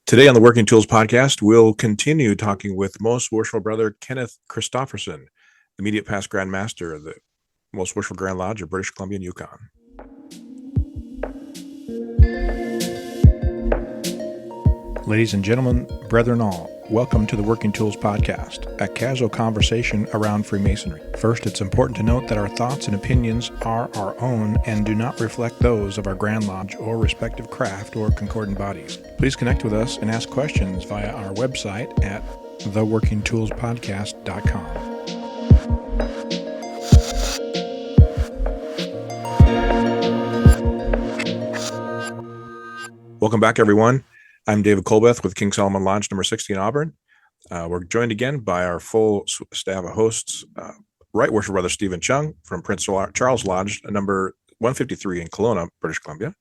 Today on the Working Tools podcast, we'll continue talking with Most Worshipful Brother Kenneth Christofferson, immediate past Grand Master of the Most Worshipful Grand Lodge of British Columbia and Yukon. Ladies and gentlemen, brethren all, welcome to the Working Tools podcast, a casual conversation around Freemasonry. First, it's important to note that our thoughts and opinions are our own and do not reflect those of our Grand Lodge or respective craft or concordant bodies. Please connect with us and ask questions via our website at theworkingtoolspodcast.com. Welcome back, everyone. I'm David Colbeth with King Solomon Lodge number 60 in Auburn. We're joined again by our full staff of hosts, Right Worshipful Brother Stephen Chung from Prince Charles Lodge number 153 in Kelowna, British Columbia.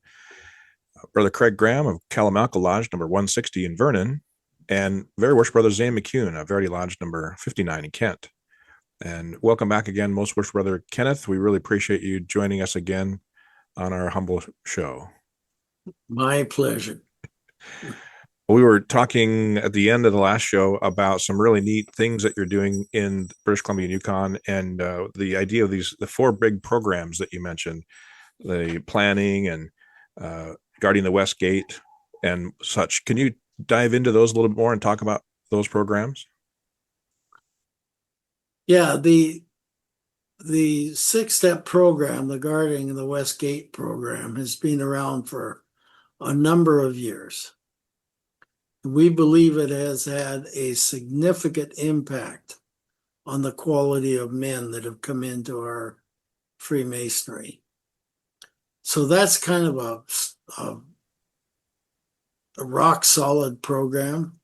Brother Craig Graham of Kalamalka Lodge number 160 in Vernon, and Very Worshipful Brother Zane McCune of Verity Lodge number 59 in Kent. And welcome back again, Most Worshipful Brother Kenneth. We really appreciate you joining us again on our humble show. My pleasure. We were talking at the end of the last show about some really neat things that you're doing in British Columbia and Yukon, and the idea of the four big programs that you mentioned, the planning and guarding the West Gate and such. Can you dive into those a little bit more and talk about those programs? Yeah, the 6-step program, the Guarding the West Gate program, has been around for a number of years. We believe it has had a significant impact on the quality of men that have come into our Freemasonry. So that's kind of a rock solid program.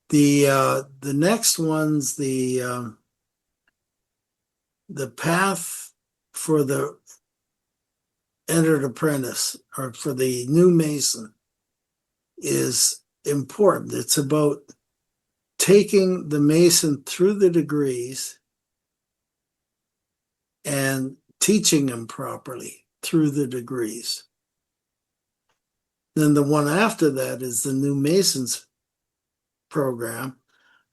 The next one's the path for the entered apprentice, or for the new Mason, is important. It's about taking the Mason through the degrees and teaching him properly through the degrees. Then the one after that is the New Masons program,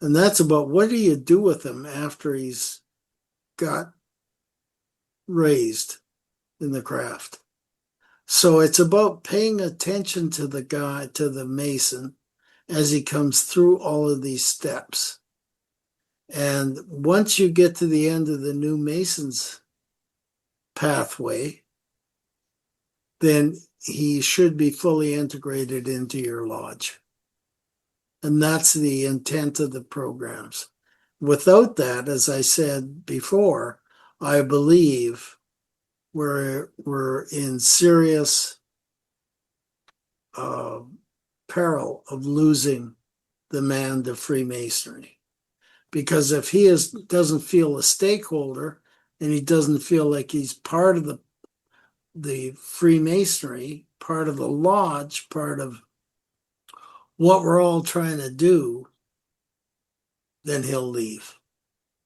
and that's about what do you do with him after he's got raised in the craft. So it's about paying attention to the guy, to the Mason, as he comes through all of these steps. And once you get to the end of the New Mason's pathway, then he should be fully integrated into your lodge. And that's the intent of the programs. Without that, as I said before, I believe we're in serious peril of losing the man to Freemasonry. Because if he doesn't feel a stakeholder and he doesn't feel like he's part of the Freemasonry, part of the lodge, part of what we're all trying to do, then he'll leave.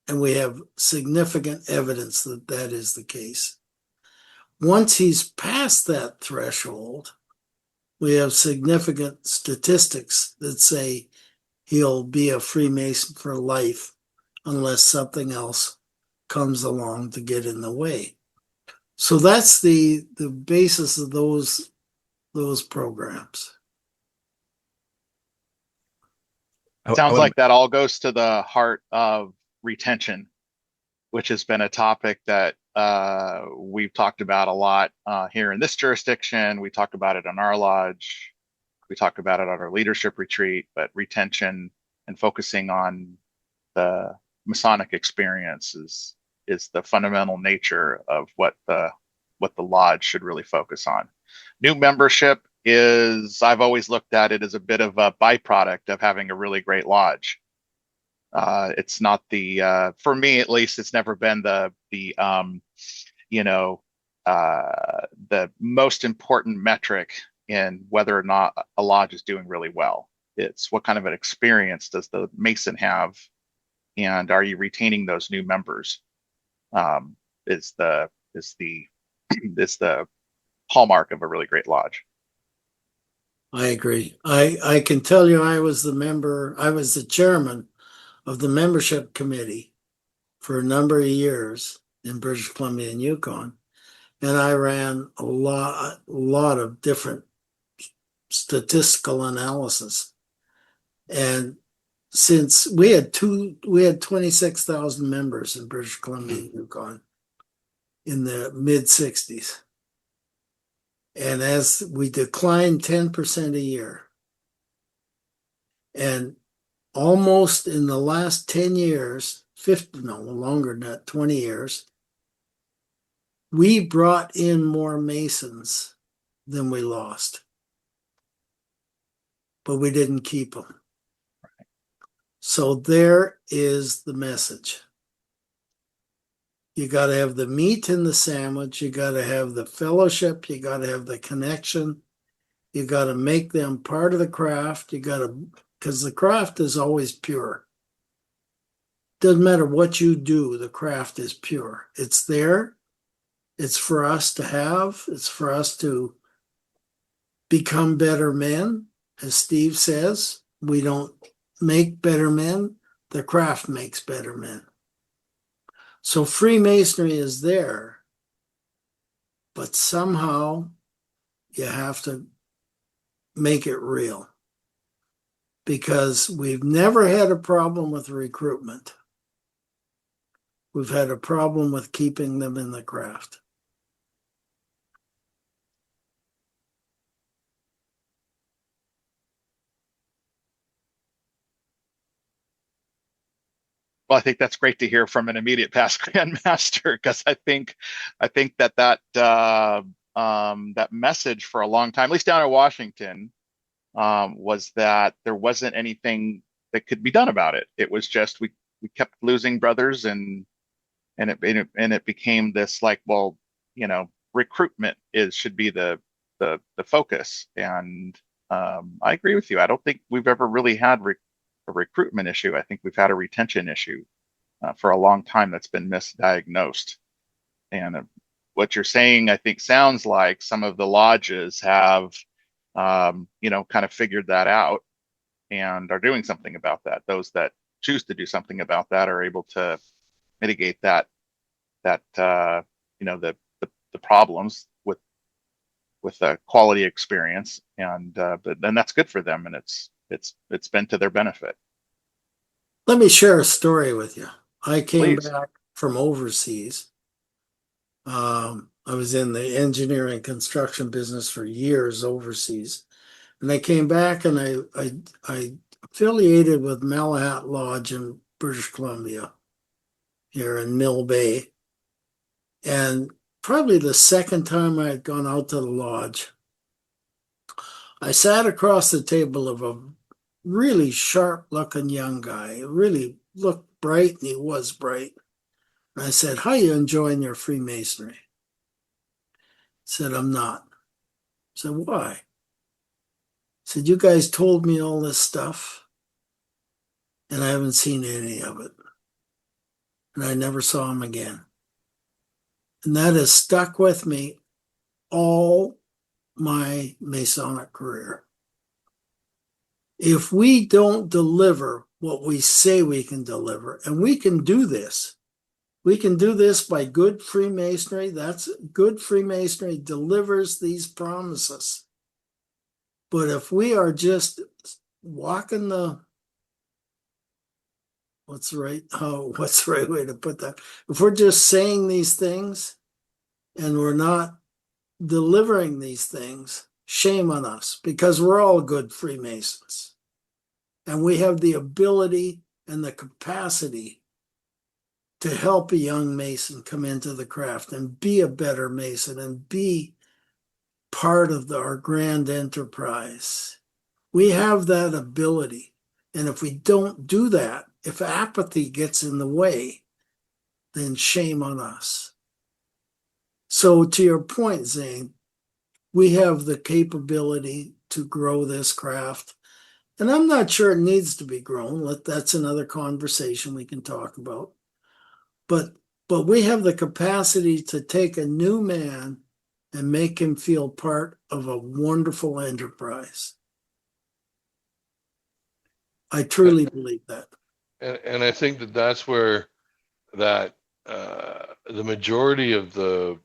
And we have significant evidence that that is the case. Once he's past that threshold, we have significant statistics that say he'll be a Freemason for life unless something else comes along to get in the way. So that's the basis of those programs. Sounds like that all goes to the heart of retention, which has been a topic that we've talked about a lot here in this jurisdiction. We talk about it on our lodge. We talk about it on our leadership retreat, but retention and focusing on the Masonic experience is the fundamental nature of what the lodge should really focus on. New membership I've always looked at it as a bit of a byproduct of having a really great lodge. It's not for me at least, it's never been the most important metric in whether or not a lodge is doing really well. It's what kind of an experience does the Mason have, and are you retaining those new members? Is the hallmark of a really great lodge. I agree. I can tell you I was the chairman of the membership committee for a number of years in British Columbia and Yukon. And I ran a lot of different statistical analysis. And since we had 26,000 members in British Columbia and Yukon in the mid 60s. And as we declined 10% a year, and almost in the last 10 years, 50, no longer than that, 20 years, we brought in more Masons than we lost. But we didn't keep them. So there is the message. You got to have the meat in the sandwich. You got to have the fellowship. You got to have the connection. You got to make them part of the craft. You got to, because the craft is always pure. Doesn't matter what you do, the craft is pure. It's there. It's for us to have. It's for us to become better men. As Steve says, we don't make better men. The craft makes better men. So Freemasonry is there, but somehow you have to make it real, because we've never had a problem with recruitment. We've had a problem with keeping them in the craft. Well, I think that's great to hear from an immediate past grandmaster, because I think that message for a long time, at least down in Washington, was that there wasn't anything that could be done about it. It was just we kept losing brothers, and it became this like, well, recruitment should be the focus. And I agree with you. I don't think we've ever really had a recruitment issue. I think we've had a retention issue for a long time that's been misdiagnosed. And what you're saying, I think, sounds like some of the lodges have, kind of figured that out and are doing something about that. Those that choose to do something about that are able to mitigate the problems with the quality experience, and but then that's good for them, and it's been to their benefit. Let me share a story with you. I came Please. back from overseas. I was in the engineering construction business for years overseas, and I came back and I affiliated with Malahat Lodge in British Columbia, here in Mill Bay, and probably the second time I had gone out to the lodge, I sat across the table of a really sharp-looking young guy. He really looked bright, and he was bright. And I said, "How you enjoying your Freemasonry?" He said, "I'm not." I said, "Why?" He said, "You guys told me all this stuff, and I haven't seen any of it." And I never saw him again. And that has stuck with me all my Masonic career. If we don't deliver what we say we can deliver, and we can do this by good Freemasonry. That's good Freemasonry delivers these promises. But if we are just walking what's the right way to put that? If we're just saying these things and we're not delivering these things, shame on us, because we're all good Freemasons. And we have the ability and the capacity to help a young Mason come into the craft and be a better Mason and be part of our grand enterprise. We have that ability. And if we don't do that, if apathy gets in the way, then shame on us. So to your point, Zane, we have the capability to grow this craft. And I'm not sure it needs to be grown. That's another conversation we can talk about. But we have the capacity to take a new man and make him feel part of a wonderful enterprise. I truly believe that. And I think that that's where that the majority of the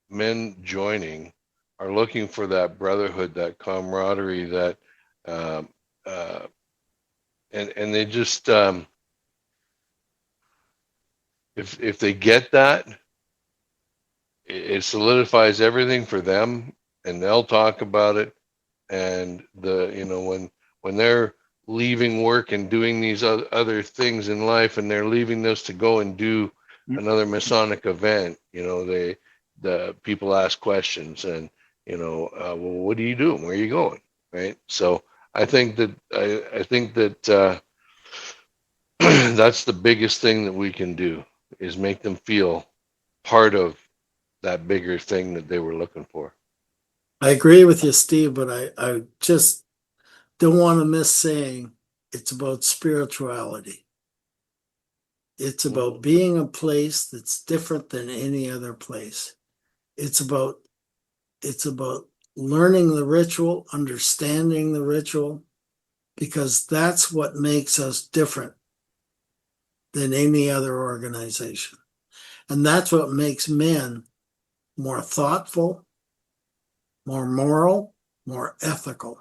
men joining are looking for that brotherhood, that camaraderie, that and they just if they get that, it solidifies everything for them, and they'll talk about it. And when they're leaving work and doing these other things in life, and they're leaving this to go and do another Masonic event, the people ask questions, and well, what are you doing? Where are you going? Right. So I think that that's the biggest thing that we can do, is make them feel part of that bigger thing that they were looking for. I agree with you, Steve, but I just don't want to miss saying it's about spirituality. It's about being a place that's different than any other place. It's about learning the ritual, understanding the ritual, because that's what makes us different than any other organization. And that's what makes men more thoughtful, more moral, more ethical,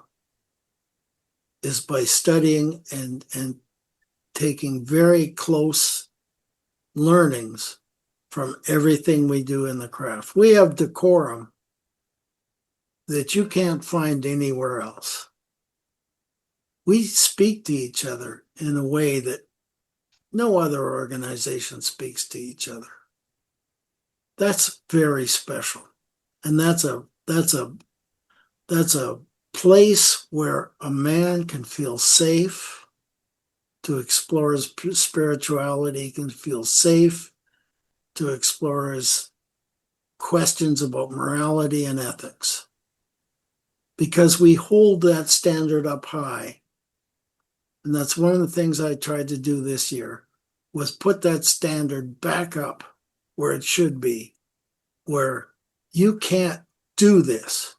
is by studying and taking very close learnings from everything we do in the craft. We have decorum that you can't find anywhere else. We speak to each other in a way that no other organization speaks to each other. That's very special. And that's a place where a man can feel safe to explore his spirituality, can feel safe to explore his questions about morality and ethics. Because we hold that standard up high. And that's one of the things I tried to do this year, was put that standard back up where it should be, where you can't do this.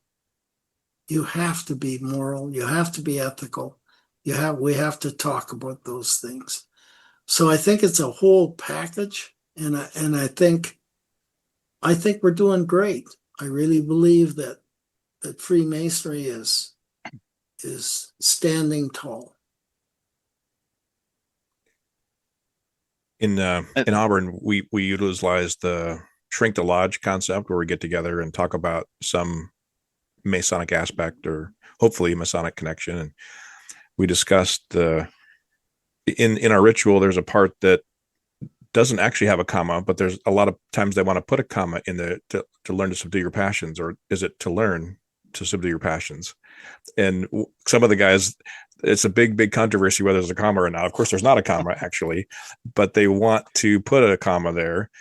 You have to be moral. You have to be ethical. We have to talk about those things. So I think it's a whole package, and I think we're doing great. I really believe that Freemasonry is standing tall. In Auburn, we utilize the shrink the lodge concept, where we get together and talk about some Masonic aspect, or hopefully Masonic connection. And we discussed in our ritual, there's a part that doesn't actually have a comma, but there's a lot of times they want to put a comma in there to learn to subdue your passions, or is it to learn to subdue your passions? And some of the guys, it's a big controversy whether there's a comma or not. Of course, there's not a comma actually, but they want to put a comma there.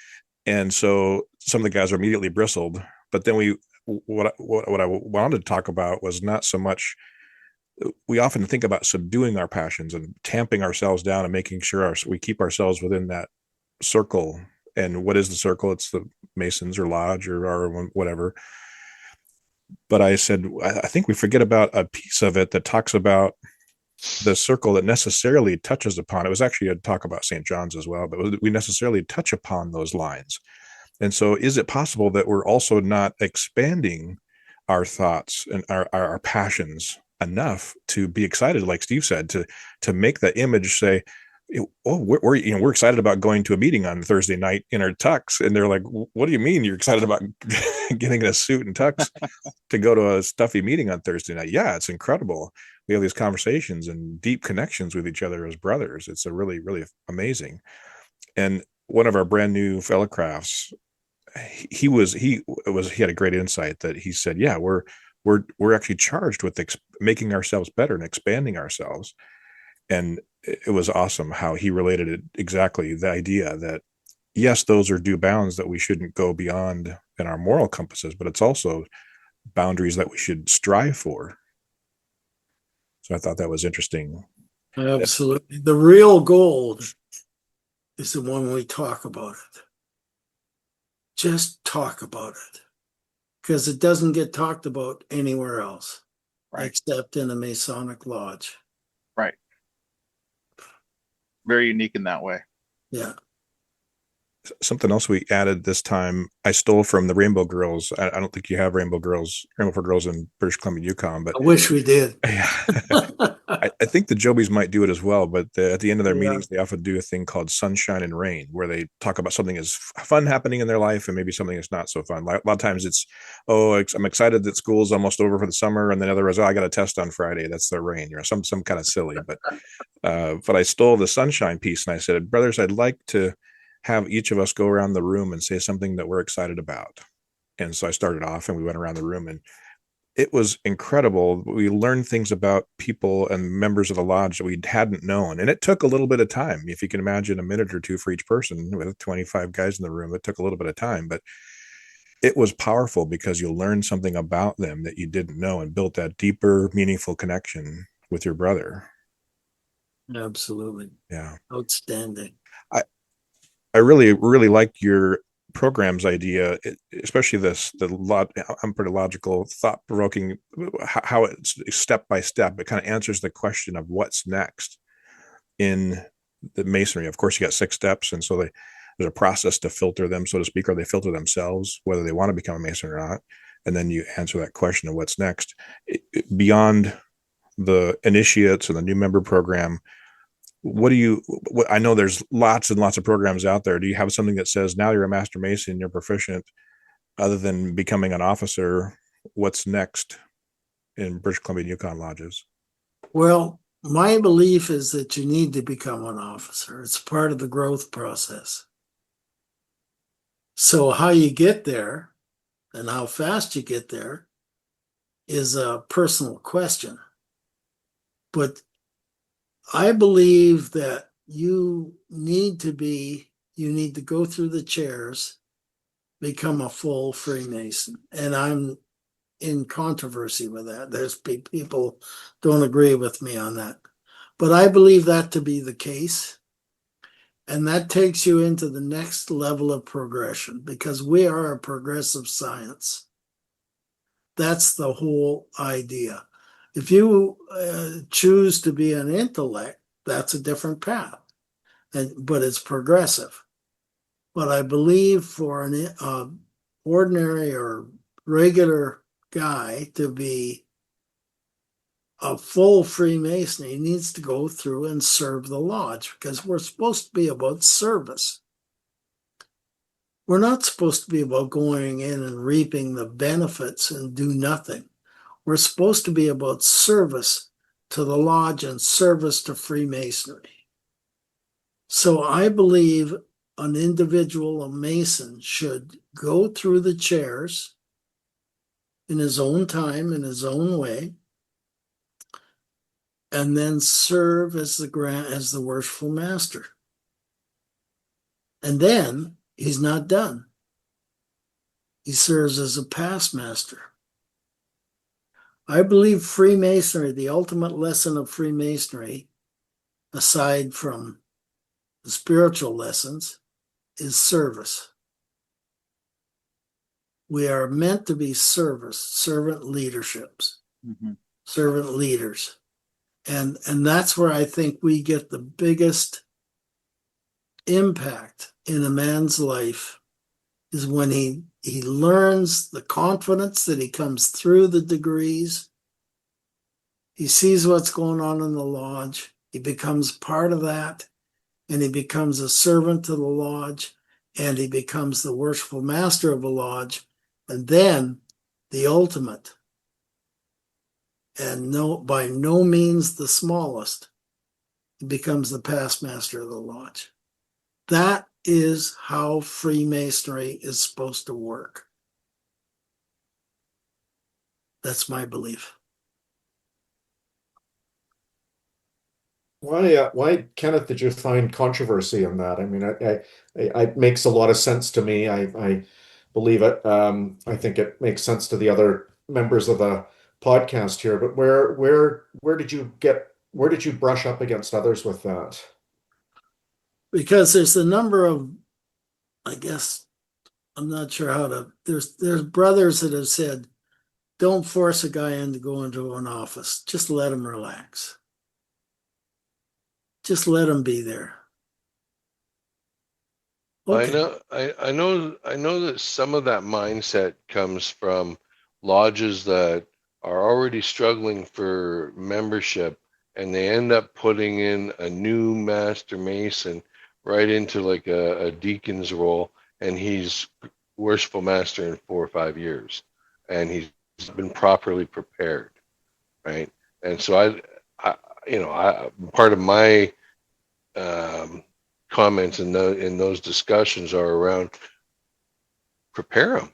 And so some of the guys are immediately bristled. But then what I wanted to talk about was not so much, we often think about subduing our passions and tamping ourselves down and making sure we keep ourselves within that circle. And what is the circle? It's the Masons or Lodge or whatever. But I said, I think we forget about a piece of it that talks about the circle that necessarily touches upon. It was actually a talk about St. John's as well, but we necessarily touch upon those lines. And so is it possible that we're also not expanding our thoughts and our passions enough to be excited, like Steve said, to make the image say, oh, we're excited about going to a meeting on Thursday night in our tux. And they're like, what do you mean you're excited about getting in a suit and tux to go to a stuffy meeting on Thursday night? Yeah, it's incredible. We have these conversations and deep connections with each other as brothers. It's a really, really amazing. And one of our brand new fellow crafts, he had a great insight that he said, yeah, we're actually charged with making ourselves better and expanding ourselves. And it was awesome how he related it exactly, the idea that yes, those are due bounds that we shouldn't go beyond in our moral compasses, but it's also boundaries that we should strive for. So I thought that was interesting. Absolutely. The real gold is the one we talk about it. Just talk about it, because it doesn't get talked about anywhere else, right, except in a Masonic lodge. Right. very unique in that way. Yeah. Something else we added this time, I stole from the Rainbow Girls. I don't think you have Rainbow for Girls in British Columbia, Yukon, but I wish we did. yeah. I think the Jobies might do it as well, but at the end of their Yeah. meetings, they often do a thing called Sunshine and Rain, where they talk about something that's fun happening in their life and maybe something that's not so fun. A lot of times it's, I'm excited that school's almost over for the summer, and then otherwise, I got a test on Friday. That's the rain, some kind of silly. But I stole the sunshine piece and I said, brothers, I'd like to have each of us go around the room and say something that we're excited about. And so I started off and we went around the room, and it was incredible. We learned things about people and members of the lodge that we hadn't known. And it took a little bit of time. If you can imagine a minute or two for each person with 25 guys in the room, it took a little bit of time, but it was powerful because you learned something about them that you didn't know and built that deeper, meaningful connection with your brother. Absolutely. Yeah. Outstanding. I really, really like your program's idea, especially I'm pretty logical, thought-provoking, how it's step by step. It kind of answers the question of what's next in the masonry. Of course, you got 6 steps, and so there's a process to filter them, so to speak, or they filter themselves, whether they want to become a mason or not. And then you answer that question of what's next. Beyond the initiates and the new member program, I know there's lots and lots of programs out there. Do you have something that says now you're a master mason, you're proficient, other than becoming an officer, what's next in British Columbia and Yukon lodges? Well, my belief is that you need to become an officer. It's part of the growth process. So how you get there and how fast you get there is a personal question. But I believe that you need to go through the chairs, become a full Freemason. And I'm in controversy with that. There's people don't agree with me on that. But I believe that to be the case. And that takes you into the next level of progression, because we are a progressive science. That's the whole idea. If you choose to be an intellect, that's a different path, but it's progressive. But I believe for an ordinary or regular guy to be a full Freemason, he needs to go through and serve the lodge, because we're supposed to be about service. We're not supposed to be about going in and reaping the benefits and do nothing. We're supposed to be about service to the lodge and service to Freemasonry. So I believe an individual, a Mason, should go through the chairs in his own time, in his own way, and then serve as the worshipful master. And then he's not done. He serves as a past master. I believe Freemasonry, the ultimate lesson of Freemasonry, aside from the spiritual lessons, is service. We are meant to be servant leaderships, servant leaders. And that's where I think we get the biggest impact in a man's life, is when he learns the confidence that he comes through the degrees. He sees what's going on in the lodge. He becomes part of that, and he becomes a servant to the lodge, and he becomes the worshipful master of the lodge, and then the ultimate, and by no means the smallest, he becomes the past master of the lodge. That is how Freemasonry is supposed to work. That's my belief. Why, Kenneth, did you find controversy in that? I mean, it makes a lot of sense to me. I believe it. I think it makes sense to the other members of the podcast here. But where did you brush up against others with that? Because there's a number of, I guess, I'm not sure how to, there's brothers that have said, don't force a guy to go into an office. Just let him relax. just let them be there. I know that some of that mindset comes from lodges that are already struggling for membership, and they end up putting in a new master mason right into like a deacon's role, and he's worshipful master in 4 or 5 years, and he's been properly prepared, right? And so I part of my comments in those discussions are around prepare them.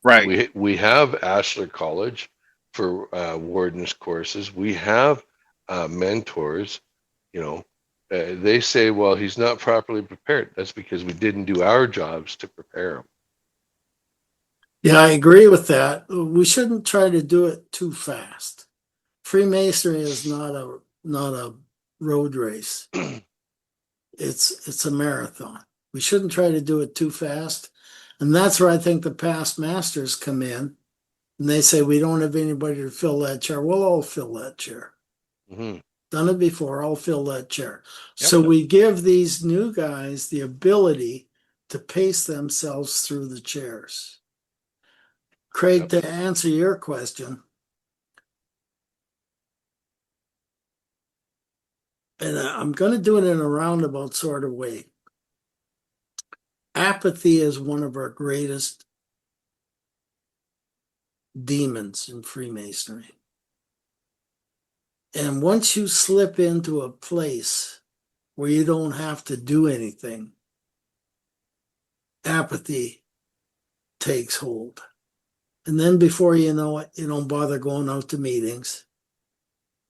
Right. We have Ashler College for wardens courses. We have mentors. They say, well, he's not properly prepared. That's because we didn't do our jobs to prepare him. Yeah, I agree with that. We shouldn't try to do it too fast. Freemasonry is not a road race. It's a marathon. We shouldn't try to do it too fast. And that's where I think the past masters come in, and they say, we don't have anybody to fill that chair. We'll all fill that chair. Mm-hmm. Done it before, I'll fill that chair. Yep. So we give these new guys the ability to pace themselves through the chairs. Craig, to answer your question, and I'm going to do it in a roundabout sort of way. Apathy is one of our greatest demons in Freemasonry. And once you slip into a place where you don't have to do anything, apathy takes hold. And then before you know it, you don't bother going out to meetings.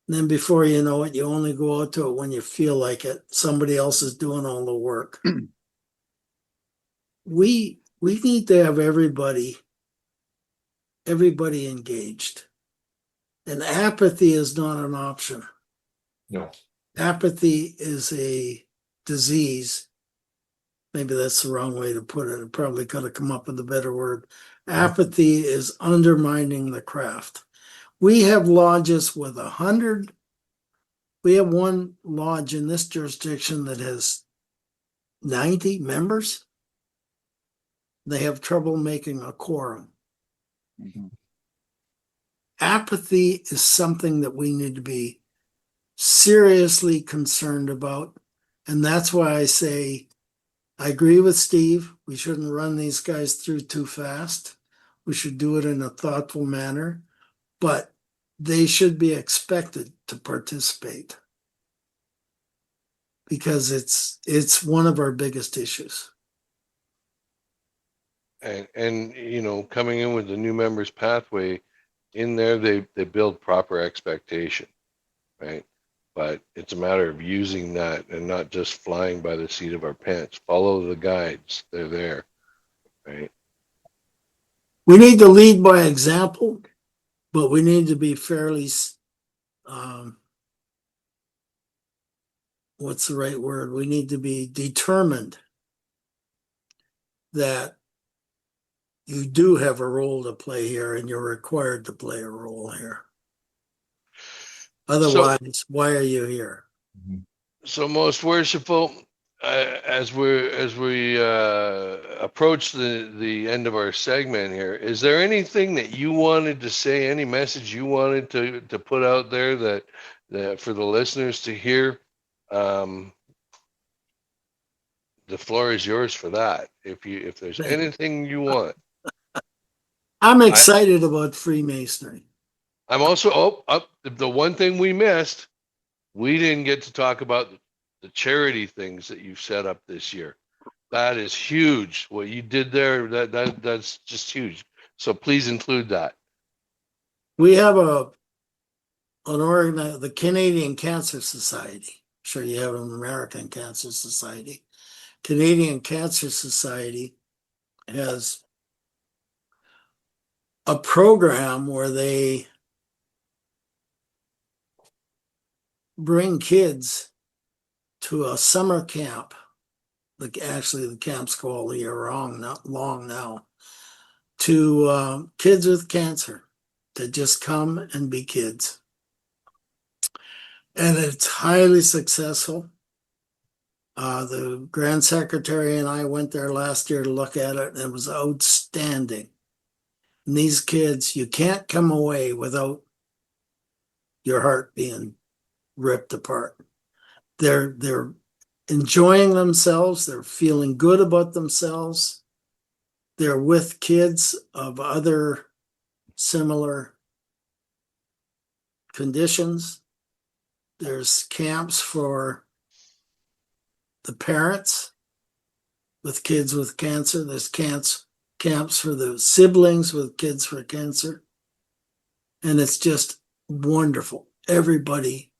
And then before you know it, you only go out to it when you feel like it. Somebody else is doing all the work. We need to have everybody engaged. And apathy is not an option. No. Apathy is a disease. Maybe that's the wrong way to put it. I probably could have come up with a better word. Apathy is undermining the craft. We have lodges with 100. We have one lodge in this jurisdiction that has 90 members. They have trouble making a quorum. Mm-hmm. Apathy is something that we need to be seriously concerned about. And that's why I say, I agree with Steve. We shouldn't run these guys through too fast. We should do it in a thoughtful manner, but they should be expected to participate because it's one of our biggest issues. And coming in with the new members pathway, in there they build proper expectation, right? But it's a matter of using that and not just flying by the seat of our pants. Follow the guides; they're there, right? We need to lead by example, but we need to be fairly, what's the right word? We need to be determined that you do have a role to play here and you're required to play a role here. Otherwise, why are you here? So, most worshipful, as we approach the end of our segment here, is there anything that you wanted to say? Any message you wanted to put out there that for the listeners to hear? The floor is yours for that. If there's anything you want. I'm excited about Freemasonry. I'm also the one thing we missed. We didn't get to talk about the charity things that you've set up this year. That is huge. What you did there, that's just huge. So please include that. We have the Canadian Cancer Society. I'm sure you have an American Cancer Society. Canadian Cancer Society has a program where they bring kids to a summer camp. Actually, the camps go all year long now. To kids with cancer to just come and be kids. And it's highly successful. The Grand Secretary and I went there last year to look at it, and it was outstanding. And these kids, you can't come away without your heart being ripped apart. They're enjoying themselves. They're feeling good about themselves. They're with kids of other similar conditions. There's camps for the parents with kids with cancer. There's camps for the siblings with kids for cancer. And it's just wonderful. Everybody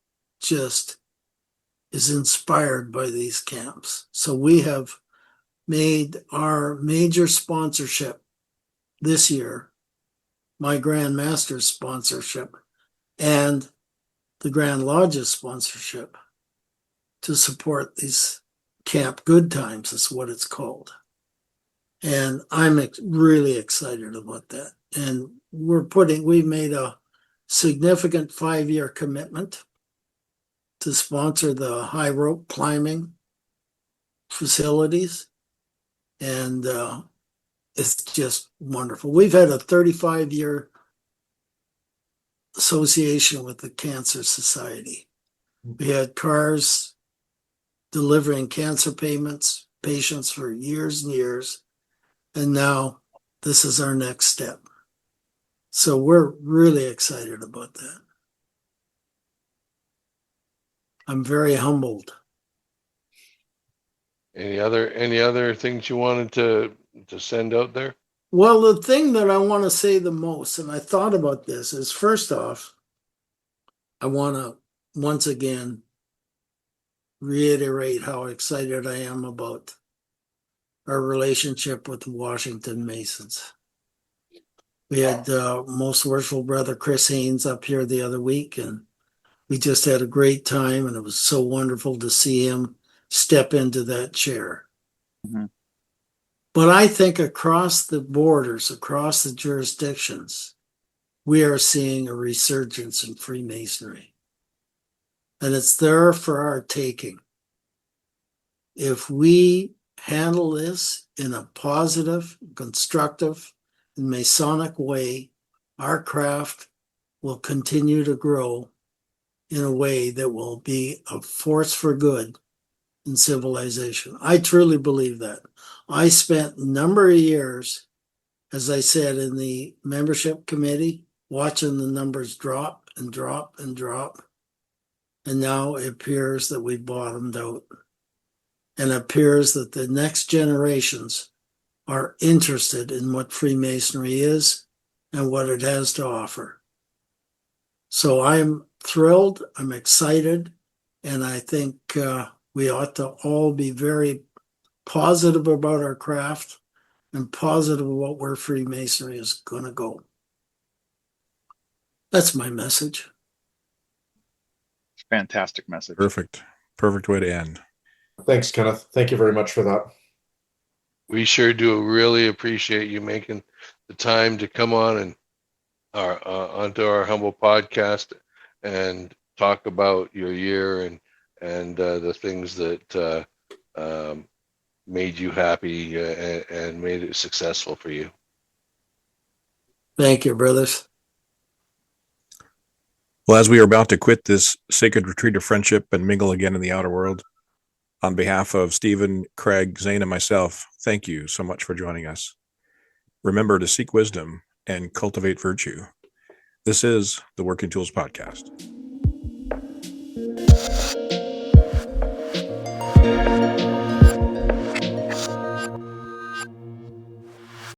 just is inspired by these camps. So we have made our major sponsorship this year, my Grand Master's sponsorship, and the Grand Lodge's sponsorship, to support these Camp Good Times is what it's called. And I'm really excited about that. And we made a significant 5-year commitment to sponsor the high rope climbing facilities. And it's just wonderful. We've had a 35-year association with the Cancer Society. We had cars delivering cancer patients for years and years. And now this is our next step. So we're really excited about that. I'm very humbled. Any other things you wanted to send out there? Well, the thing that I want to say the most, and I thought about this, is first off, I want to once again reiterate how excited I am about our relationship with the Washington Masons. We had most worshipful brother Chris Haynes up here the other week, and we just had a great time, and it was so wonderful to see him step into that chair. Mm-hmm. But I think across the borders, across the jurisdictions, we are seeing a resurgence in Freemasonry. And it's there for our taking. If we handle this in a positive, constructive, and Masonic way, our craft will continue to grow in a way that will be a force for good in civilization. I truly believe that. I spent a number of years, as I said, in the membership committee, watching the numbers drop and drop and drop. And now it appears that we bottomed out. And it appears that the next generations are interested in what Freemasonry is and what it has to offer. So I'm thrilled, I'm excited, and I think we ought to all be very positive about our craft and positive about where Freemasonry is going to go. That's my message. Fantastic message. Perfect way to end. Thanks, Kenneth. Thank you very much for that. We sure do really appreciate you making the time to come on and onto our humble podcast and talk about your year and the things that made you happy and made it successful for you. Thank you, brothers. Well, as we are about to quit this sacred retreat of friendship and mingle again in the outer world, on behalf of Stephen, Craig, Zane, and myself, thank you so much for joining us. Remember to seek wisdom and cultivate virtue. This is the Working Tools Podcast.